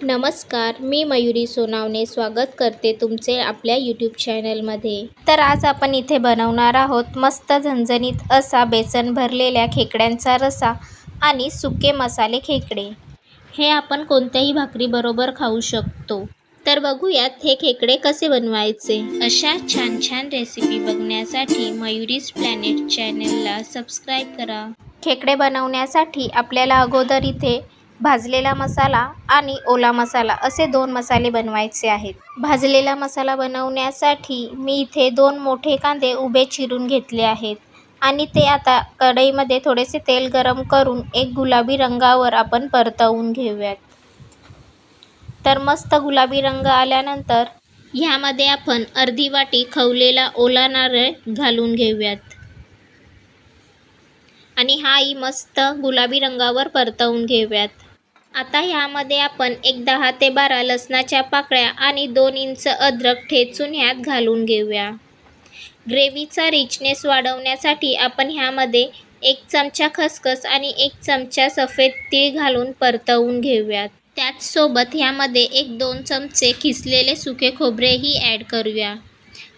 नमस्कार, मी मयुरी सोनावणे स्वागत करते तुमचे आपल्या यूट्यूब चॅनलमध्ये। तर आज आपण इथे बनवणार आहोत मस्त झणझणीत असा बेसन भरलेल्या खेकड्यांचा रस्सा आणि सुके मसाले खेकडे। हे आपण कोणत्याही भाकरीबरोबर खाऊ शकतो। तर बघूयात हे खेकडे कसे बनवायचे। अशा छान छान रेसिपी बघण्यासाठी मयुरीज प्लॅनेट चॅनलला सबस्क्राईब करा। खेकडे बनवण्यासाठी आपल्याला अगोदर इथे भाजलेला मसाला आणि ओला मसाला असे 2 मसाले बनवायचे आहेत। भाजलेला मसाला बनवण्यासाठी मी इथे 2 मोठे कांदे उभे चिरून घेतले आहेत आणि ते आता कढईमध्ये थोडेसे तेल गरम करून एक गुलाबी रंगावर आपण परतवून घेऊयात। तर मस्त गुलाबी रंग आल्यानंतर ह्यामध्ये आपण अर्धी वाटी खवलेला ओला नारळ घालून घेऊयात आणि हाही मस्त गुलाबी रंगावर परतवून घेऊयात। आता ह्यामध्ये आपण एक 10 ते 12 लसणाच्या पाकळ्या आणि 2 इंच अद्रक ठेचून ह्यात घालून घेऊया। ग्रेव्हीचा रिचनेस वाढवण्यासाठी आपण ह्यामध्ये 1 चमचा खसखस आणि 1 चमचा सफेद तीळ घालून परतवून घेऊयात। त्याचसोबत ह्यामध्ये 1-2 चमचे किसलेले सुके खोबरेही ॲड करूया।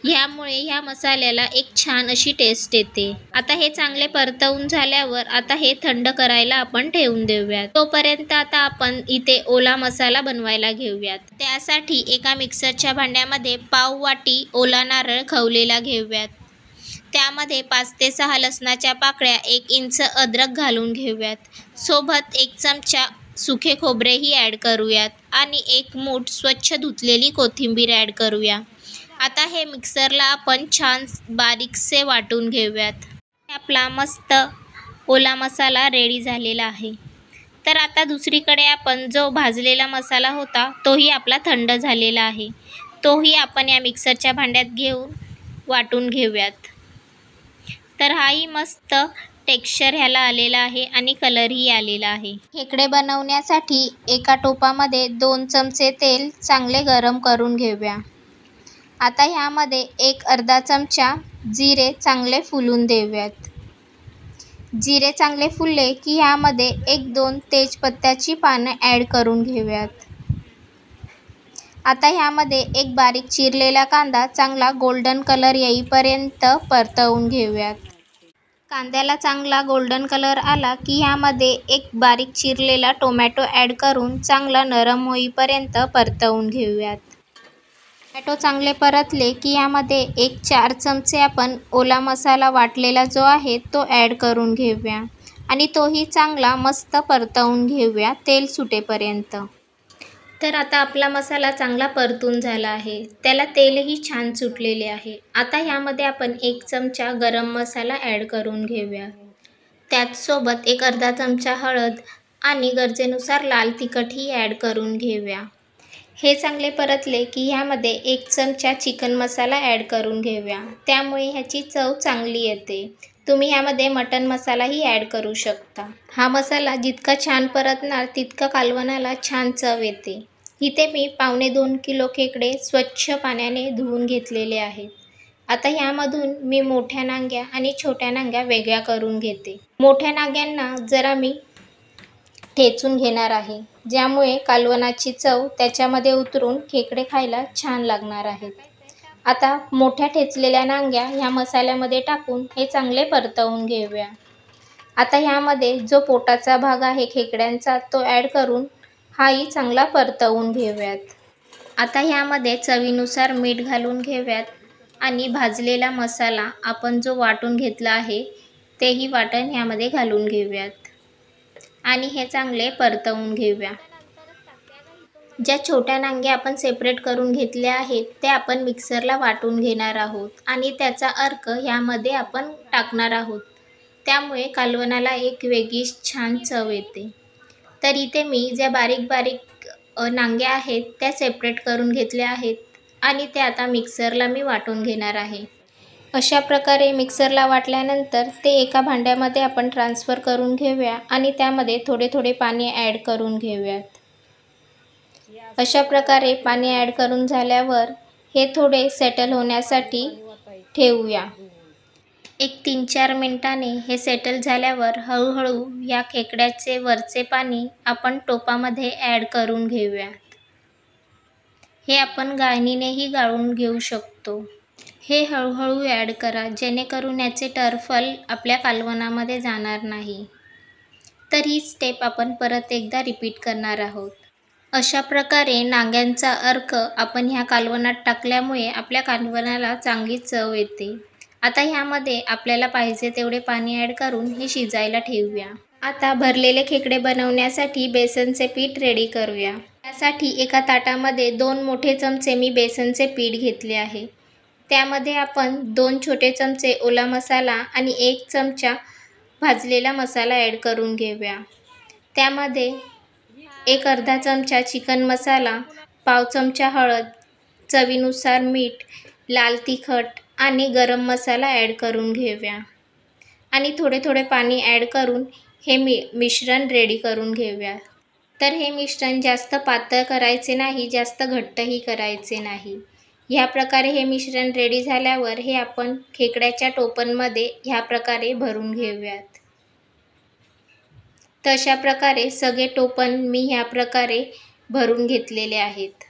ह्यामुळे ह्या मसाल्याला एक छान अशी टेस्ट येते। आता हे चांगले परतवून झाल्यावर आता हे थंड करायला आपण ठेवून देऊयात। तोपर्यंत आता आपण इथे ओला मसाला बनवायला घेऊयात। त्यासाठी एका मिक्सरच्या भांड्यामध्ये पाव वाटी ओला नारळ खवलेला घेऊयात। त्यामध्ये 5 ते 6 लसणाच्या पाकळ्या, 1 इंच अद्रक घालून घेऊयात। सोबत 1 चमचा सुके खोबरेही ॲड करूयात आणि 1 मूठ स्वच्छ धुतलेली कोथिंबीर ॲड करूया। आता हे मिक्सरला आपण छान बारीकसे वाटून घेऊयात। आपला मस्त ओला मसाला रेडी झालेला आहे। तर आता दुसरीकडे आपण जो भाजलेला मसाला होता तोही आपला थंड झालेला आहे। तोही आपण या मिक्सरच्या भांड्यात घेऊन वाटून घेऊयात। तर हाही मस्त टेक्स्चर ह्याला आलेला आहे आणि कलरही आलेला आहे। खेकडे बनवण्यासाठी एका टोपामध्ये 2 चमचे तेल चांगले गरम करून घेऊया। आता ह्यामध्ये एक अर्धा चमचा जिरे चांगले फुलून देऊयात। जिरे चांगले फुलले की ह्यामध्ये 1-2 तेजपत्त्याची पानं ॲड करून घेऊयात। आता ह्यामध्ये एक बारीक चिरलेला कांदा चांगला गोल्डन कलर येईपर्यंत परतवून घेऊयात। कांद्याला चांगला गोल्डन कलर आला की ह्यामध्ये एक बारीक चिरलेला टोमॅटो ॲड करून चांगला नरम होईपर्यंत परतवून घेऊयात। टोमॅटो चांगले परतले की यामध्ये 1-4 चमचे आपण ओला मसाला वाटलेला जो आहे तो ॲड करून घेऊया आणि तोही चांगला मस्त परतवून घेऊया तेल सुटेपर्यंत। तर आता आपला मसाला चांगला परतून झाला आहे, त्याला तेलही छान सुटलेले आहे। आता ह्यामध्ये आपण 1 चमचा गरम मसाला ॲड करून घेऊया। त्याचसोबत एक अर्धा चमचा हळद आणि गरजेनुसार लाल तिखटही ॲड करून घेऊया। हे चांगले परतले की ह्यामध्ये 1 चमचा चिकन मसाला ॲड करून घेऊया, त्यामुळे ह्याची चव चांगली येते। तुम्ही ह्यामध्ये मटन मसालाही ॲड करू शकता। हा मसाला जितका छान परतणार तितका कालवणाला छान चव येते। इथे मी 1.25 किलो खेकडे स्वच्छ पाण्याने धुवून घेतलेले आहेत। आता ह्यामधून मी मोठ्या नांग्या आणि छोट्या नांग्या वेगळ्या करून घेते। मोठ्या नांग्यांना जरा मी ठेचून घेणार आहे, ज्यामुळे कालवणाची चव त्याच्यामध्ये उतरून खेकडे खायला छान लागणार आहेत। आता मोठ्या ठेचलेल्या नांग्या ह्या मसाल्यामध्ये टाकून हे चांगले परतवून घेऊया। आता ह्यामध्ये जो पोटाचा भाग आहे खेकड्यांचा तो ॲड करून हाही चांगला परतवून घेऊयात। आता ह्यामध्ये चवीनुसार मीठ घालून घेऊयात आणि भाजलेला मसाला आपण जो वाटून घेतला आहे तेही वाटण ह्यामध्ये घालून घेऊयात आणि हे चांगले परतवून घेऊया। ज्या छोट्या नांग्या आपण सेपरेट करून घेतल्या आहेत त्या आपण मिक्सरला वाटून घेणार आहोत आणि त्याचा अर्क ह्यामध्ये आपण टाकणार आहोत, त्यामुळे कालवणाला एक वेगळीच छान चव येते। तर इथे मी ज्या बारीक बारीक नांग्या आहेत त्या सेपरेट करून घेतल्या आहेत आणि त्या आता मिक्सरला मी वाटून घेणार आहे। अशा प्रकारे मिक्सरला वाटल्यानंतर ते एका भांड्यामध्ये आपण ट्रान्सफर करून घेऊया आणि त्यामध्ये थोडे थोडे पाणी ॲड करून घेऊयात। अशा प्रकारे पाणी ॲड करून झाल्यावर हे थोडे सेटल होण्यासाठी ठेवूया। एक 3-4 मिनिटांनी हे सेटल झाल्यावर हळूहळू या खेकड्याचे वरचे पाणी आपण टोपामध्ये ॲड करून घेऊया। हे आपण गाळणीनेही गाळून घेऊ शकतो. हे हळूहळू ॲड करा, जेणेकरून याचे टरफल आपल्या कालवणामध्ये जाणार नाही. तर ही स्टेप आपण परत एकदा रिपीट करणार आहोत. अशा प्रकारे नांग्यांचा अर्क आपण ह्या कालवणात टाकल्यामुळे आपल्या कालवणाला चांगली चव येते. आता ह्यामध्ये आपल्याला पाहिजे तेवढे पाणी ॲड करून हे शिजायला ठेवूया. आता भरलेले खेकडे बनवण्यासाठी बेसनचे पीठ रेडी करूया. त्यासाठी एका ताटामध्ये 2 मोठे चमचे मी बेसनचे पीठ घेतले आहे. त्यामध्ये आपण 2 छोटे चमचे ओला मसाला आणि 1 चमचा भाजलेला मसाला ॲड करून घेऊया. त्यामध्ये एक अर्धा चमचा चिकन मसाला, पाव चमचा हळद, चवीनुसार मीठ, लाल तिखट आणि गरम मसाला ॲड करून घेऊया. आणि थोडे थोडे पाणी ॲड करून हे मिश्रण रेडी करून घेऊया. तर हे मिश्रण जास्त पातळ करायचे नाही, जास्त घट्टही करायचे नाही. ह्या प्रकारे हे मिश्रण रेडी झाल्यावर हे आपण खेकड्याच्या टोपणमध्ये ह्या प्रकारे भरून घेऊयात. तर अशा प्रकारे सगळे टोपण मी ह्या प्रकारे भरून घेतलेले आहेत.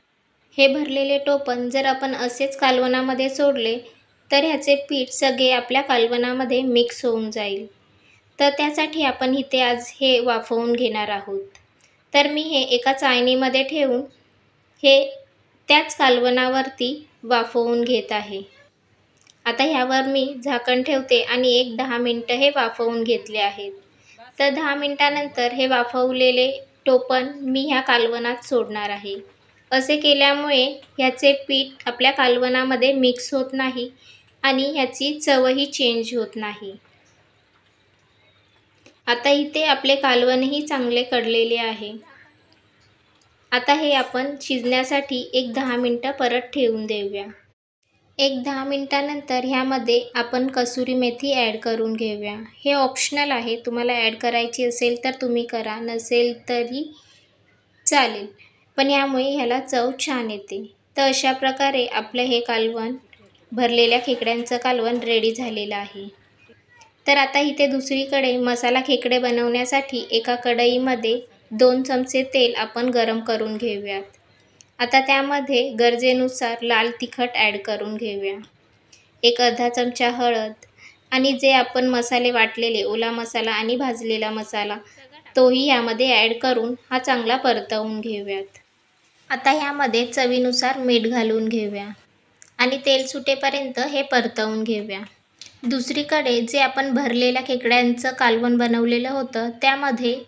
हे भरलेले टोपण जर आपण असेच कालवणामध्ये सोडले तर ह्याचे पीठ सगळे आपल्या कालवणामध्ये मिक्स होऊन जाईल. तर त्यासाठी आपण इथे आज हे वाफवून घेणार आहोत. तर मी हे एका चाळणीमध्ये ठेवून हे त्याच कालवणावरती वाफवून घेत आहे. आता ह्यावर मी झाकण ठेवते आणि 10 मिनिटं हे वाफवून घेतले आहेत. तर 10 मिनिटानंतर हे वाफवलेले टोपण मी ह्या कालवणात सोडणार आहे. असे केल्यामुळे ह्याचे पीठ आपल्या कालवणामध्ये मिक्स होत नाही आणि ह्याची चवही चेंज होत नाही. आता इथे आपले कालवणही चांगले कडलेले आहे. आता हे आपण शिजण्यासाठी 10 मिनिटं परत ठेवून देऊया. 10 मिनिटानंतर ह्यामध्ये आपण कसुरी मेथी ॲड करून घेऊया. हे ऑप्शनल आहे, तुम्हाला ॲड करायची असेल तर तुम्ही करा, नसेल तरी चालेल, पण यामुळे ह्याला चव छान येते. तर अशा प्रकारे आपलं हे कालवण, भरलेल्या खेकड्यांचं कालवण रेडी झालेलं आहे. तर आता इथे दुसरीकडे मसाला खेकडे बनवण्यासाठी एका कढईमध्ये 2 चमचे तेल आपण गरम करून घेऊयात. आता त्यामध्ये गरजेनुसार लाल तिखट ॲड करून घेऊया. एक अर्धा चमचा हळद आणि जे आपण मसाले वाटलेले ओला मसाला आणि भाजलेला मसाला तोही यामध्ये ॲड करून हा चांगला परतवून घेऊयात. आता ह्यामध्ये चवीनुसार मीठ घालून घेऊया आणि तेल सुटेपर्यंत हे परतवून घेऊया. दुसरीकडे जे आपण भरलेल्या खेकड्यांचं कालवण बनवलेलं होतं त्यामध्ये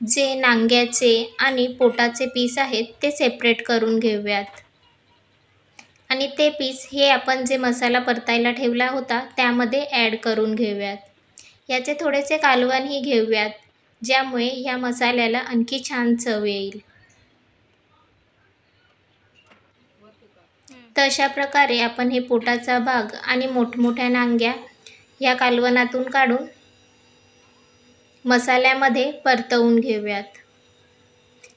जे नांग्याचे आणि पोटाचे पीस आहेत ते सेपरेट करून घेऊयात. आणि ते पीस हे आपण जे मसाला परतायला ठेवला होता त्यामध्ये ॲड करून घेऊयात. याचे थोडेसे कालवणही घेऊयात, ज्यामुळे ह्या मसाल्याला आणखी छान चव येईल. तर अशा प्रकारे आपण हे पोटाचा भाग आणि मोठमोठ्या नांग्या ह्या कालवणातून काढून मसाल्यामध्ये परतवून घेऊयात.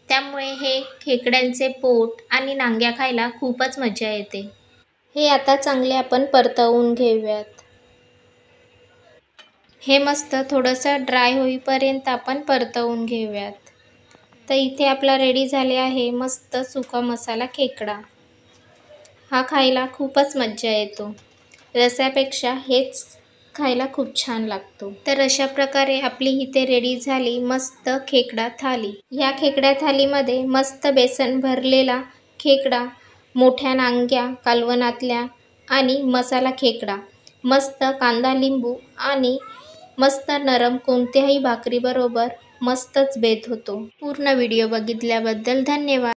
त्यामुळे हे खेकड्यांचे पोट आणि नांग्या खायला खूपच मजा येते. हे आता चांगले आपण परतवून घेऊयात. हे मस्त थोडंसं ड्राय होईपर्यंत आपण परतवून घेऊयात. तर इथे आपला रेडी झाले आहे मस्त सुका मसाला खेकडा. हा खायला खूपच मजा येतो. रस्स्यापेक्षा हेच खायला खूप छान लागतो. तर अशा प्रकारे आपली इथे रेडी झाली मस्त खेकडा थाली. ह्या खेकडा थालीमध्ये मस्त बेसन भरलेला खेकडा, मोठ्या नांग्या कालवणातल्या आणि मसाला खेकडा, मस्त कांदा लिंबू आणि मस्त नरम कोणत्याही भाकरीबरोबर मस्तच बेत होतो. पूर्ण व्हिडिओ बघितल्याबद्दल धन्यवाद.